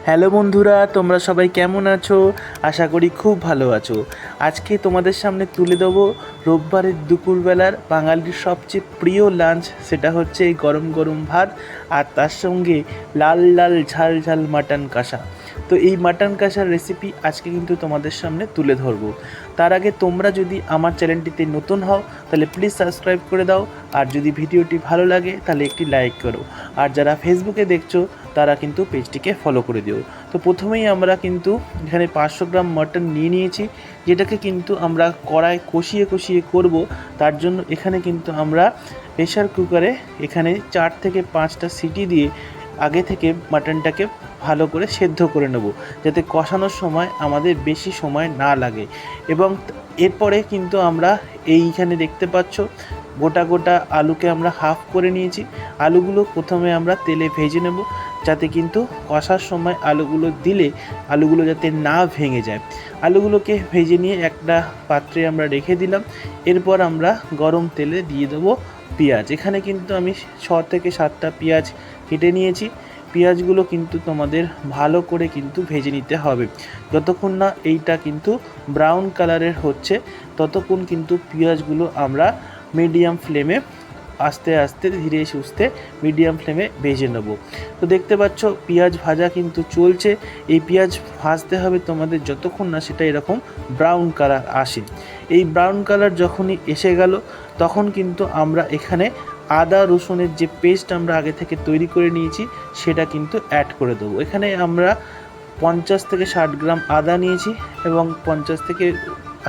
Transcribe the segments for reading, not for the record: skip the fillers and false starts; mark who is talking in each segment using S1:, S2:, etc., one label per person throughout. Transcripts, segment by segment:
S1: Hello বন্ধুরা, তোমরা সবাই কেমন আছো? আশা করি খুব ভালো আছো। আজকে তোমাদের সামনে তুলে দেবো রোববারের দুপুরবেলার বাঙালির সবচেয়ে প্রিয় লাঞ্চ, সেটা হচ্ছে এই গরম গরম ভাত আর তার সঙ্গে লাল লাল ঝাল ঝাল মাটন কষা। তো এই মাটন কষার রেসিপি আজকে কিন্তু তোমাদের সামনে তুলে ধরবো। তার আগে তোমরা যদি আমার চ্যানেলটিতে নতুন হও তাহলে প্লিজ সাবস্ক্রাইব করে দাও, আর যদি ভিডিওটি ভালো লাগে তাহলে একটি লাইক করো, আর যারা ফেসবুকে দেখছো তারা কিন্তু পেজটিকে ফলো করে দিও। তো প্রথমেই আমরা কিন্তু এখানে 500 গ্রাম মাটন নিয়ে নিয়েছি, যেটাকে কিন্তু আমরা কড়ায় কষিয়ে কষিয়ে করব। তার জন্য এখানে কিন্তু আমরা প্রেশার কুকারে এখানে 4 থেকে 5টা সিটি দিয়ে আগে থেকে মাটনটাকে ভালো করে সেদ্ধ করে নেব, যাতে কষানোর সময় আমাদের বেশি সময় না লাগে। এবং এরপরে কিন্তু আমরা এইখানে দেখতে পাচ্ছ গোটা গোটা আলুকে আমরা হাফ করে নিয়েছি। আলুগুলো প্রথমে আমরা তেলে ভেজে নেব, যাতে কিন্তু কষার সময় আলুগুলো দিলে আলুগুলো যাতে না ভেঙে যায়। আলুগুলোকে ভেজে নিয়ে একটা পাত্রে আমরা রেখে দিলাম। এরপর আমরা গরম তেলে দিয়ে দেবো পেঁয়াজ। এখানে কিন্তু আমি 6 থেকে 7টা পেঁয়াজ কেটে নিয়েছি। পেঁয়াজগুলো কিন্তু তোমাদের ভালো করে কিন্তু ভেজে নিতে হবে। যতক্ষণ না এইটা কিন্তু ব্রাউন কালারের হচ্ছে ততক্ষণ কিন্তু পেঁয়াজগুলো আমরা মিডিয়াম ফ্লেমে আস্তে আস্তে ধীরে সুস্থে মিডিয়াম ফ্লেমে ভেজে নেব। তো দেখতে পাচ্ছ পেঁয়াজ ভাজা কিন্তু চলছে। এই পেঁয়াজ ভাজতে হবে তোমাদের যতক্ষণ না সেটা এরকম ব্রাউন কালার আসে। এই ব্রাউন কালার যখনই এসে গেল তখন কিন্তু আমরা এখানে আদা রসুনের যে পেস্ট আমরা আগে থেকে তৈরি করে নিয়েছি সেটা কিন্তু অ্যাড করে দেবো। এখানে আমরা 50 থেকে 60 গ্রাম আদা নিয়েছি এবং 50 থেকে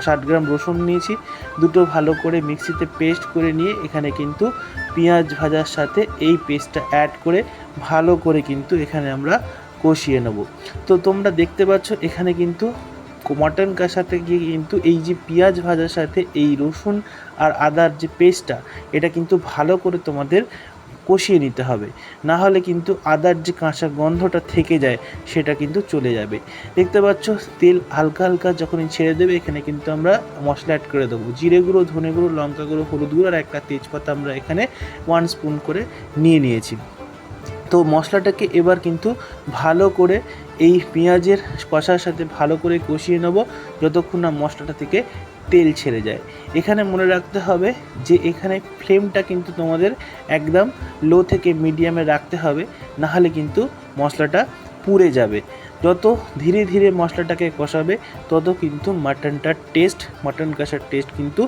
S1: 60 গ্রাম রসুন নিয়েছি। দুটো ভালো করে মিক্সিতে পেস্ট করে নিয়ে এখানে কিন্তু পেঁয়াজ ভাজার সাথে এই পেস্টটা অ্যাড করে ভালো করে কিন্তু এখানে আমরা কষিয়ে নেব। তো তোমরা দেখতে পাচ্ছ এখানে কিন্তু মটন কষাতে গিয়ে কিন্তু এই যে পেঁয়াজ ভাজার সাথে এই রসুন আর আদার যে পেস্টটা, এটা কিন্তু ভালো করে তোমাদের কষিয়ে নিতে হবে, না হলে কিন্তু আদার যে কাঁচা গন্ধটা থেকে যায় সেটা কিন্তু চলে যাবে। দেখতে পাচ্ছ তেল হালকা হালকা যখনই ছেড়ে দেবে এখানে কিন্তু আমরা মশলা অ্যাড করে দেবো। জিরে গুঁড়ো, ধনে গুঁড়ো, লঙ্কা গুঁড়ো, হলুদ গুঁড়ো আর একটা তেজপাতা আমরা এখানে 1 স্পুন করে নিয়ে নিয়েছি। তো মশলাটাকে এবার কিন্তু ভালো করে এই পেঁয়াজের কষার সাথে ভালো করে কষিয়ে নেব যতক্ষণ না মশলাটা থেকে তেল ছেড়ে যায়। এখানে মনে রাখতে হবে যে এখানে ফ্লেমটা কিন্তু তোমাদের একদম লো থেকে মিডিয়ামে রাখতে হবে, না হলে কিন্তু মশলাটা পুড়ে যাবে। যত ধীরে ধীরে মশলাটাকে কষাবে তত কিন্তু মাটন কষার টেস্ট কিন্তু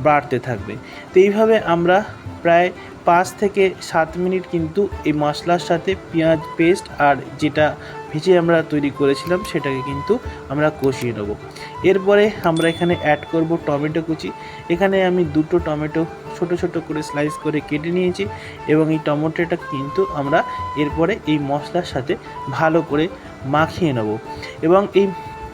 S1: বাড়তে থাকবে। তো এইভাবে আমরা প্রায় 5 থেকে 7 মিনিট কিন্তু এই মশলার সাথে পেঁয়াজ পেস্ট আর যেটা ভেজে আমরা তৈরি করেছিলাম সেটাকে কিন্তু আমরা কষিয়ে নেব। এরপরে আমরা এখানে অ্যাড করব টমেটো কুচি। এখানে আমি 2টো টমেটো ছোট ছোট করে স্লাইস করে কেটে নিয়েছি এবং এই টমেটোটা কিন্তু আমরা এরপরে এই মশলার সাথে ভালো করে মাখিয়ে নেব। এবং এই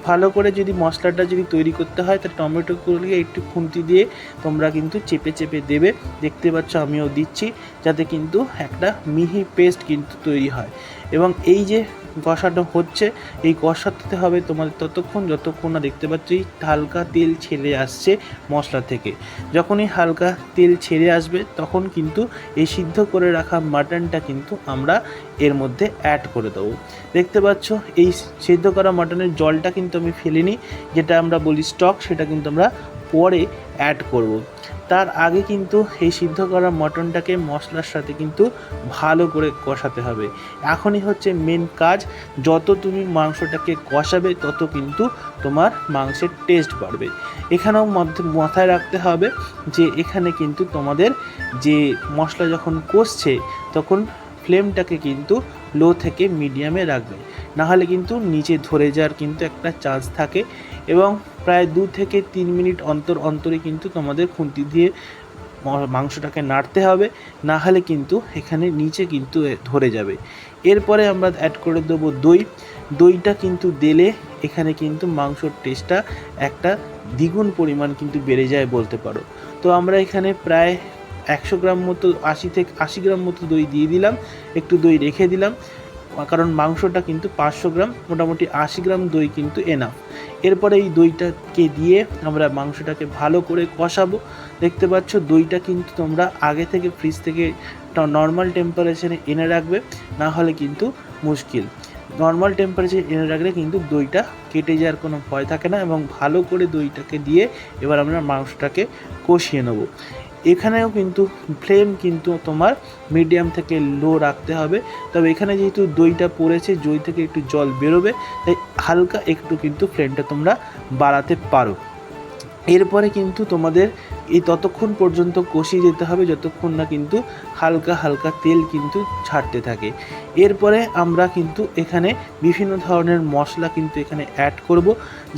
S1: ভালো করে যদি মশলাটা যদি তৈরি করতে হয় তাহলে টমেটোগুলোকে একটু খুন্তি দিয়ে তোমরা কিন্তু চেপে চেপে দেবে। দেখতে পাচ্ছ আমিও দিচ্ছি, যাতে কিন্তু একটা মিহি পেস্ট কিন্তু তৈরি হয়। এবং এই যে কষাটা হচ্ছে এই কষাতে হবে তোমাদের ততক্ষণ যতক্ষণ না দেখতে পাচ্ছ এই হালকা তেল ছেড়ে আসছে মশলা থেকে। যখনই হালকা তেল ছেড়ে আসবে তখন কিন্তু এই সিদ্ধ করে রাখা মাটনটা কিন্তু আমরা এর মধ্যে অ্যাড করে দেবো। দেখতে পাচ্ছ এই সিদ্ধ করা মাটনের জলটা কিন্তু আমি ফেলিনি, যেটা আমরা বলি স্টক, সেটা কিন্তু আমরা পরে অ্যাড করব। তার আগে কিন্তু এই সিদ্ধ করা মটনটাকে মশলার সাথে কিন্তু ভালো করে কষাতে হবে। এখনই হচ্ছে মেন কাজ। যত তুমি মাংসটাকে কষাবে তত কিন্তু তোমার মাংসের টেস্ট বাড়বে। এখানেও মাথায় রাখতে হবে যে এখানে কিন্তু তোমাদের যে মশলা যখন কষছে তখন ফ্লেমটাকে কিন্তু লো থেকে মিডিয়ামে রাখবে, নাহলে কিন্তু নিচে ধরে যাওয়ার কিন্তু একটা চান্স থাকে। এবং প্রায় 2 থেকে 3 মিনিট অন্তর অন্তরে কিন্তু তোমাদের খুন্তি দিয়ে মাংসটাকে নাড়তে হবে, না হলে কিন্তু এখানে নিচে কিন্তু ধরে যাবে। এরপরে আমরা অ্যাড করে দেবো দই। দইটা কিন্তু দিলে এখানে কিন্তু মাংসর টেস্টটা একটা দ্বিগুণ পরিমাণ কিন্তু বেড়ে যায় বলতে পারো। তো আমরা এখানে প্রায় 100 গ্রাম মতো 80 থেকে 80 গ্রাম মতো দই দিয়ে দিলাম। একটু দই রেখে দিলাম, কারণ মাংসটা কিন্তু 500 গ্রাম, মোটামুটি 80 গ্রাম দই কিন্তু এনাফ। এরপরে এই দইটাকে দিয়ে আমরা মাংসটাকে ভালো করে কষাবো। দেখতে পাচ্ছ দইটা কিন্তু তোমরা আগে থেকে ফ্রিজ থেকে নর্মাল টেম্পারেচারে এনে রাখবে, না হলে কিন্তু মুশকিল। নর্মাল টেম্পারেচার এনে রাখলে কিন্তু দইটা কেটে যাওয়ার কোনো ভয় থাকে না। এবং ভালো করে দইটাকে দিয়ে এবার আমরা মাংসটাকে কষিয়ে নেব। এখানেও কিন্তু ফ্লেম কিন্তু তোমার মিডিয়াম থেকে লো রাখতে হবে। তবে এখানে যেহেতু দইটা পড়েছে, দই থেকে একটু জল বেরোবে, তাই হালকা একটু কিন্তু ফ্লেমটা তোমরা বাড়াতে পারো। এরপরে কিন্তু তোমাদের এই ততক্ষণ পর্যন্ত কষিয়ে যেতে হবে যতক্ষণ না কিন্তু হালকা হালকা তেল কিন্তু ছাড়তে থাকে। এরপরে আমরা কিন্তু এখানে বিভিন্ন ধরনের মশলা কিন্তু এখানে অ্যাড করব।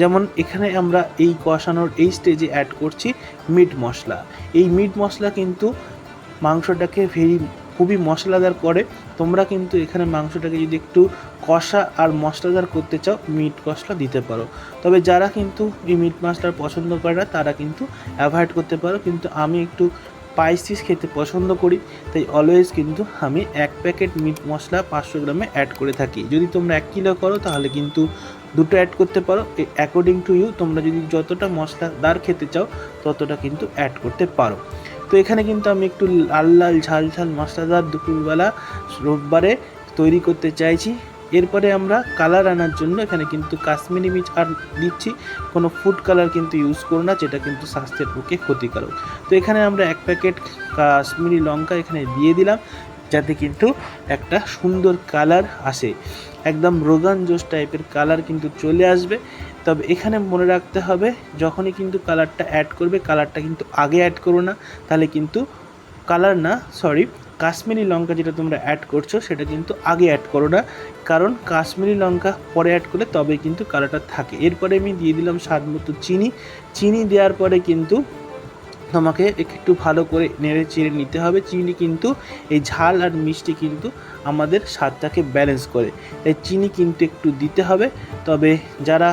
S1: যেমন এখানে আমরা এই কষানোর এই স্টেজে অ্যাড করছি মিট মশলা। এই মিট মশলা কিন্তু মাংসটাকে খুবই মশলাদার করে। তোমরা কিন্তু এখানে মাংসটাকে যদি একটু কষা আর মশলাদার করতে চাও মিট মশলা দিতে পারো। তবে যারা কিন্তু এই মিট মশলা পছন্দ করে না তারা কিন্তু অ্যাভয়েড করতে পারো। কিন্তু আমি একটু স্পাইসিস খেতে পছন্দ করি, তাই অলওয়েজ কিন্তু আমি 1 প্যাকেট মিট মশলা 500 গ্রামে অ্যাড করে থাকি। যদি তোমরা 1 কিলো করো তাহলে কিন্তু 2টো অ্যাড করতে পারো। অ্যাকর্ডিং টু ইউ, তোমরা যদি যতটা মশলাদার খেতে চাও ততটা কিন্তু অ্যাড করতে পারো। তো এখানে কিন্তু আমি একটু লাল লাল ঝাল ঝাল মশলাদার দুপুরবেলা রোববারে তৈরি করতে চাইছি। এরপরে আমরা কালার আনার জন্য এখানে কিন্তু কাশ্মীরি মির্চ আর দিচ্ছি। কোনো ফুড কালার কিন্তু ইউজ করো না, যেটা কিন্তু স্বাস্থ্যের পক্ষে ক্ষতিকারক। তো এখানে আমরা 1 প্যাকেট কাশ্মীরি লঙ্কা এখানে দিয়ে দিলাম, যাতে কিন্তু একটা সুন্দর কালার আসে, একদম রোগান জোশ টাইপের কালার কিন্তু চলে আসবে। তবে এখানে মনে রাখতে হবে, যখনই কিন্তু কালারটা অ্যাড করবে, কালারটা কিন্তু আগে অ্যাড করো না, তাহলে কিন্তু কাশ্মীরি লঙ্কা যেটা তোমরা অ্যাড করছো সেটা কিন্তু আগে অ্যাড করো না, কারণ কাশ্মীরি লঙ্কা পরে অ্যাড করলে তবেই কিন্তু কালারটা থাকে। এরপরে আমি দিয়ে দিলাম স্বাদ মতো চিনি দেওয়ার পরে কিন্তু তোমাকে একটু ভালো করে নেড়ে চেড়ে নিতে হবে। চিনি কিন্তু এই ঝাল আর মিষ্টি কিন্তু আমাদের স্বাদটাকে ব্যালেন্স করে, তাই চিনি কিন্তু একটু দিতে হবে। তবে যারা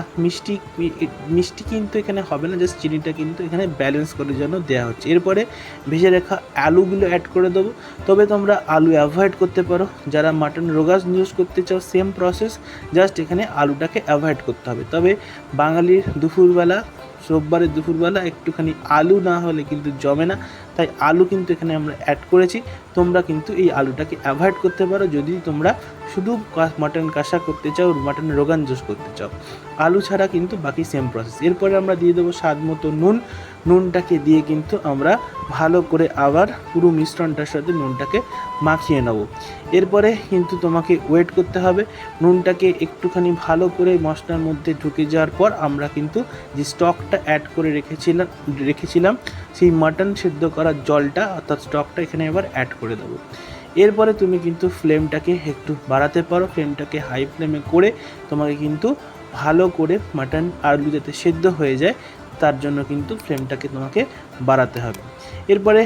S1: মিষ্টি কিন্তু এখানে হবে না, জাস্ট চিনিটা কিন্তু এখানে ব্যালেন্স করার জন্য দেওয়া হচ্ছে। এরপরে ভেজে রাখা আলুগুলো অ্যাড করে দেবো। তবে তোমরা আলু অ্যাভয়েড করতে পারো। যারা মাটন রোগাস ইউজ করতে চাও সেম প্রসেস, জাস্ট এখানে আলুটাকে অ্যাভয়েড করতে হবে। তবে বাঙালির রোববারের দুপুরবেলা একটুখানি আলু না হলে কিন্তু জমে না, তাই আলু কিন্তু এখানে আমরা অ্যাড করেছি। তোমরা কিন্তু এই আলুটাকে অ্যাভয়েড করতে পারো যদি তোমরা শুধু মাটন কষা করতে চাও, মাটন রোগান জোশ করতে চাও। আলু ছাড়া কিন্তু বাকি সেম প্রসেস। এরপরে আমরা দিয়ে দেবো স্বাদ মতো নুনটাকে দিয়ে কিন্তু আমরা ভালো করে আবার পুরো মিশ্রণটার সাথে নুনটাকে মাখিয়ে নেব। এরপরে কিন্তু তোমাকে ওয়েট করতে হবে। নুনটাকে একটুখানি ভালো করে মশলার মধ্যে ঢুকে যাওয়ার পর আমরা কিন্তু যে স্টকটা অ্যাড করে রেখেছিলাম সেই মাটন সিদ্ধ করার জলটা অর্থাৎ স্টকটা এখানে এবার অ্যাড করে দেবো। এরপরে তুমি কিন্তু ফ্লেমটাকে একটু বাড়াতে পারো। ফ্লেমটাকে হাই ফ্লেমে করে তোমাকে কিন্তু ভালো করে মাটন আলু যাতে সেদ্ধ হয়ে যায় তার জন্য কিন্তু ফ্লেমটাকে তোমাকে বাড়াতে হবে। এরপরে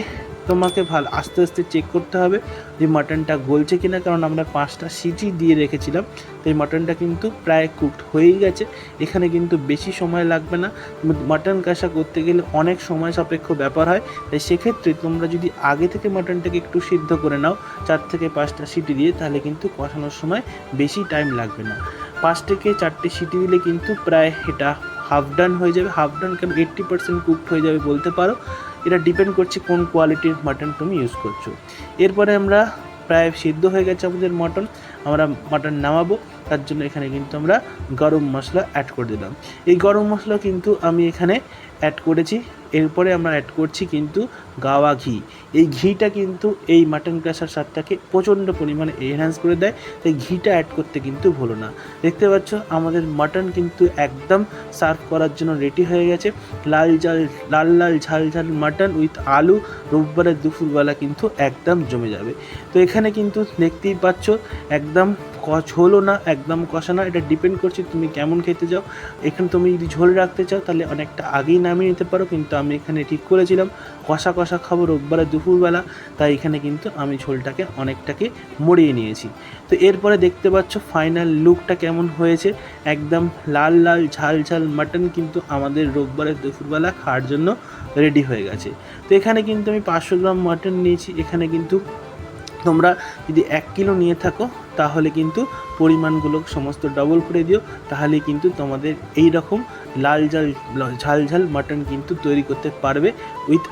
S1: তোমাকে আস্তে আস্তে চেক করতে হবে যে মাটনটা গলছে কিনা, কারণ আমরা 5টা সিটি দিয়ে রেখেছিলাম, তাই মাটনটা কিন্তু প্রায় কুকড হয়েই গেছে। এখানে কিন্তু বেশি সময় লাগবে না। মাটন কষা করতে গেলে অনেক সময় সাপেক্ষ ব্যাপার হয়, তাই সেক্ষেত্রে তোমরা যদি আগে থেকে মাটনটাকে একটু সিদ্ধ করে নাও 4 থেকে 5টা সিটি দিয়ে, তাহলে কিন্তু কষানোর সময় বেশি টাইম লাগবে না। 5 থেকে 4টে সিটি দিলে কিন্তু প্রায় এটা হাফ ডান হয়ে যাবে। হাফ ডান কেন 80% কুকড হয়ে যাবে বলতে পারো। এটা ডিপেন্ড করছে কোন কোয়ালিটির মাটন তুমি ইউজ করছো। এরপরে আমরা প্রায় সিদ্ধ হয়ে গেছে আমাদের আমরা মাটন নামাবো। তার জন্য এখানে কিন্তু আমরা গরম মশলা অ্যাড করে দিলাম। এই গরম মশলা কিন্তু আমি এখানে অ্যাড করেছি। এরপরে আমরা অ্যাড করছি কিন্তু গাওয়া ঘি। এই ঘিটা কিন্তু এই মাটন কষার স্বাদটাকে প্রচণ্ড পরিমাণে এনহ্যান্স করে দেয়, তাই ঘিটা অ্যাড করতে কিন্তু ভুলো না। দেখতে পাচ্ছ আমাদের মাটন কিন্তু একদম সার্ভ করার জন্য রেডি হয়ে গেছে। লাল লাল ঝাল ঝাল মাটন উইথ আলু রোববারের দুপুরবেলা কিন্তু একদম জমে যাবে। তো এখানে কিন্তু দেখতেই পাচ্ছ একদম ঝোলও না একদম কষা না, এটা ডিপেন্ড করছে তুমি কেমন খেতে চাও। এখানে তুমি যদি ঝোল রাখতে চাও তাহলে অনেকটা আগেই নামিয়ে নিতে পারো, কিন্তু আমি এখানে ঠিক করেছিলাম কষা খাবো রোববারের দুপুরবেলা, তাই এখানে কিন্তু আমি ঝোলটাকে অনেকটাকে মরিয়ে নিয়েছি। তো এরপরে দেখতে পাচ্ছ ফাইনাল লুকটা কেমন হয়েছে। একদম লাল লাল ঝাল ঝাল মাটন কিন্তু আমাদের রোববারের দুপুরবেলা খাওয়ার জন্য রেডি হয়ে গেছে। তো এখানে কিন্তু আমি 500 গ্রাম মাটন নিয়েছি। এখানে কিন্তু তোমরা যদি 1 কিলো নিয়ে থাকো তাহলে কিন্তু পরিমাণগুলো সমস্ত ডবল করে দিও, তাহলে কিন্তু তোমাদের এই রকম লাল ঝাল ঝাল মাটন কিন্তু তৈরি করতে পারবে উইথ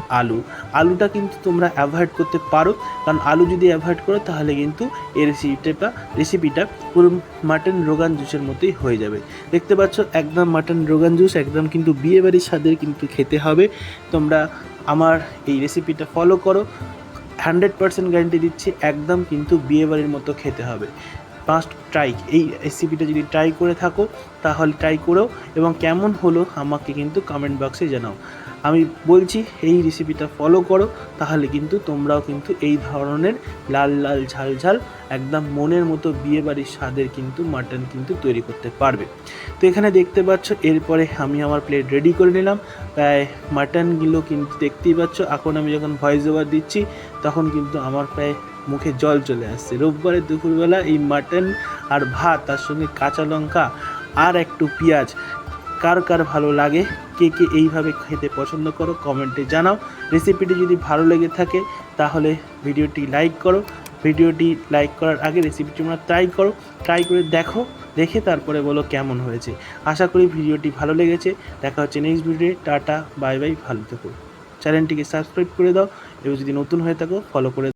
S1: আলুটা কিন্তু তোমরা অ্যাভয়েড করতে পারো, কারণ আলু যদি অ্যাভয়েড করো তাহলে কিন্তু এই রেসিপিটা পুরো মাটন রোগান জুসের মতোই হয়ে যাবে। দেখতে পাচ্ছ একদম মাটন রোগান জুস, একদম কিন্তু বিয়েবাড়ির স্বাদের কিন্তু খেতে হবে। তোমরা আমার এই রেসিপিটা ফলো করো, 100% গ্যারান্টি দিচ্ছি একদম কিন্তু বিয়েবাড়ির মতো খেতে হবে। মাস্ট ট্রাই, এই রেসিপিটা যদি ট্রাই করে থাকো তাহলে ট্রাই করো এবং কেমন হলো আমাকে কিন্তু কমেন্ট বক্সে জানাও। আমি বলছি এই রেসিপিটা ফলো করো, তাহলে কিন্তু তোমরাও কিন্তু এই ধরনের লাল লাল ঝাল ঝাল একদম মনের মতো বিয়েবাড়ির স্বাদের কিন্তু মাটন কিন্তু তৈরি করতে পারবে। তো এখানে দেখতে পাচ্ছ এরপরে আমি আমার প্লেট রেডি করে নিলাম। প্রায় মাটনগুলো কিন্তু দেখতেই পাচ্ছ, এখন আমি যখন ভয়েস ওভার দিচ্ছি তখন কিন্তু আমার প্রায় মুখে জল চলে আসছে। রোববারের দুপুরবেলা এই মাটন আর ভাত, তার সঙ্গে কাঁচা লঙ্কা আর একটু পেঁয়াজ, কার কার ভালো লাগে, কে কে এইভাবে খেতে পছন্দ করো কমেন্টে জানাও। রেসিপিটি যদি ভালো লেগে থাকে তাহলে ভিডিওটি লাইক করো। ভিডিওটি লাইক করার আগে রেসিপিটি তোমরা ট্রাই করে দেখে তারপরে বলো কেমন হয়েছে। আশা করি ভিডিওটি ভালো লেগেছে। দেখা হচ্ছে নেক্সট ভিডিওতে। টাটা, বাই বাই, ভালো থেকো। চ্যানেলটিকে সাবস্ক্রাইব করে দাও এবং যদি নতুন হয়ে থাকো ফলো করে